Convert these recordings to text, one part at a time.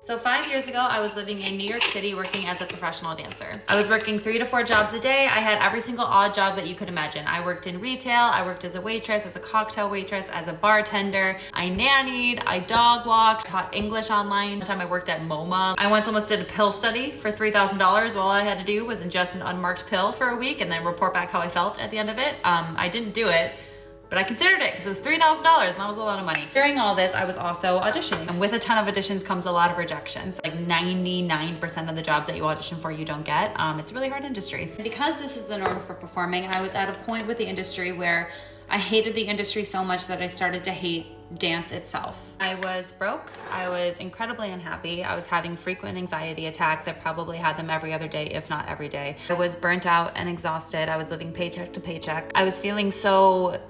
So 5 years ago, I was living in New York City working as a professional dancer. I was working 3 to 4 jobs a day. I had every single odd job that you could imagine. I worked in retail, I worked as a waitress, as a cocktail waitress, as a bartender. I nannied, I dog walked, taught English online. One time I worked at MoMA. I once almost did a pill study for $3,000. All I had to do was ingest an unmarked pill for a week and then report back how I felt at the end of it. I didn't do it, but I considered it because it was $3,000 and that was a lot of money. During all this, I was also auditioning. And with a ton of auditions comes a lot of rejections. Like 99% of the jobs that you audition for, you don't get. It's a really hard industry. And because this is the norm for performing, I was at a point with the industry where I hated the industry so much that I started to hate dance itself. I was broke. I was incredibly unhappy. I was having frequent anxiety attacks. I probably had them every other day, if not every day. I was burnt out and exhausted. I was living paycheck to paycheck. I was feeling so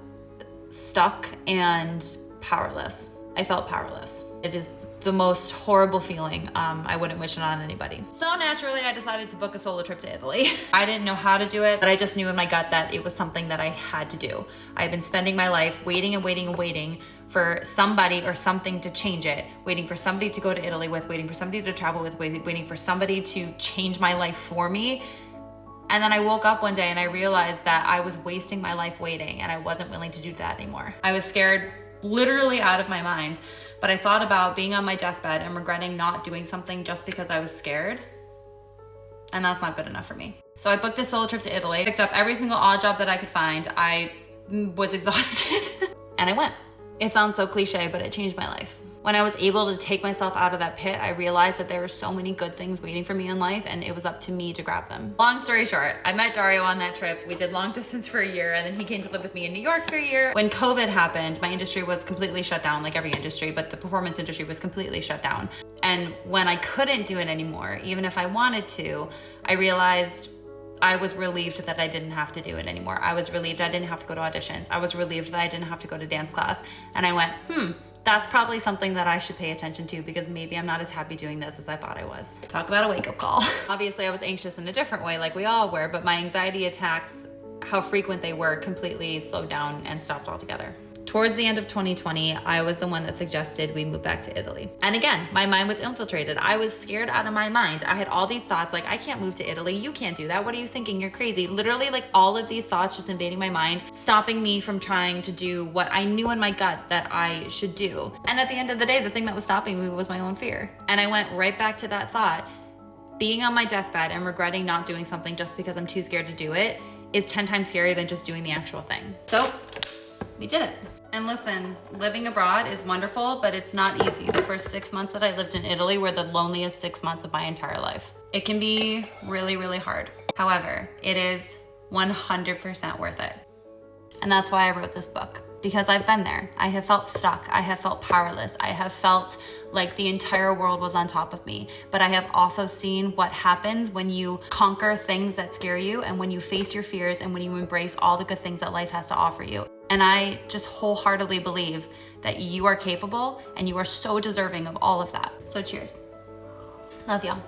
stuck and powerless. I felt powerless. It is the most horrible feeling. I wouldn't wish it on anybody. So naturally, I decided to book a solo trip to Italy. I didn't know how to do it, but I just knew in my gut that it was something that I had to do. I had been spending my life waiting and waiting and waiting for somebody or something to change it, waiting for somebody to go to Italy with, waiting for somebody to travel with, waiting for somebody to change my life for me. And then I woke up one day and I realized that I was wasting my life waiting and I wasn't willing to do that anymore. I was scared literally out of my mind, but I thought about being on my deathbed and regretting not doing something just because I was scared. And that's not good enough for me. So I booked this solo trip to Italy, picked up every single odd job that I could find. I was exhausted and I went. It sounds so cliche, but it changed my life. When I was able to take myself out of that pit, I realized that there were so many good things waiting for me in life and it was up to me to grab them. Long story short, I met Dario on that trip. We did long distance for a year and then he came to live with me in New York for a year. When COVID happened, my industry was completely shut down, like every industry, but the performance industry was completely shut down. And when I couldn't do it anymore, even if I wanted to, I realized I was relieved that I didn't have to do it anymore. I was relieved I didn't have to go to auditions. I was relieved that I didn't have to go to dance class. And I went, that's probably something that I should pay attention to because maybe I'm not as happy doing this as I thought I was. Talk about a wake-up call. Obviously, I was anxious in a different way, like we all were, but my anxiety attacks, how frequent they were, completely slowed down and stopped altogether. Towards the end of 2020, I was the one that suggested we move back to Italy. And again, my mind was infiltrated. I was scared out of my mind. I had all these thoughts like, I can't move to Italy. You can't do that. What are you thinking? You're crazy. Literally like all of these thoughts just invading my mind, stopping me from trying to do what I knew in my gut that I should do. And at the end of the day, the thing that was stopping me was my own fear. And I went right back to that thought. Being on my deathbed and regretting not doing something just because I'm too scared to do it is 10 times scarier than just doing the actual thing. So we did it. And listen, living abroad is wonderful, but it's not easy. The first 6 months that I lived in Italy were the loneliest 6 months of my entire life. It can be really, really hard. However, it is 100% worth it. And that's why I wrote this book, because I've been there. I have felt stuck. I have felt powerless. I have felt like the entire world was on top of me. But I have also seen what happens when you conquer things that scare you and when you face your fears and when you embrace all the good things that life has to offer you. And I just wholeheartedly believe that you are capable and you are so deserving of all of that. So cheers. Love y'all.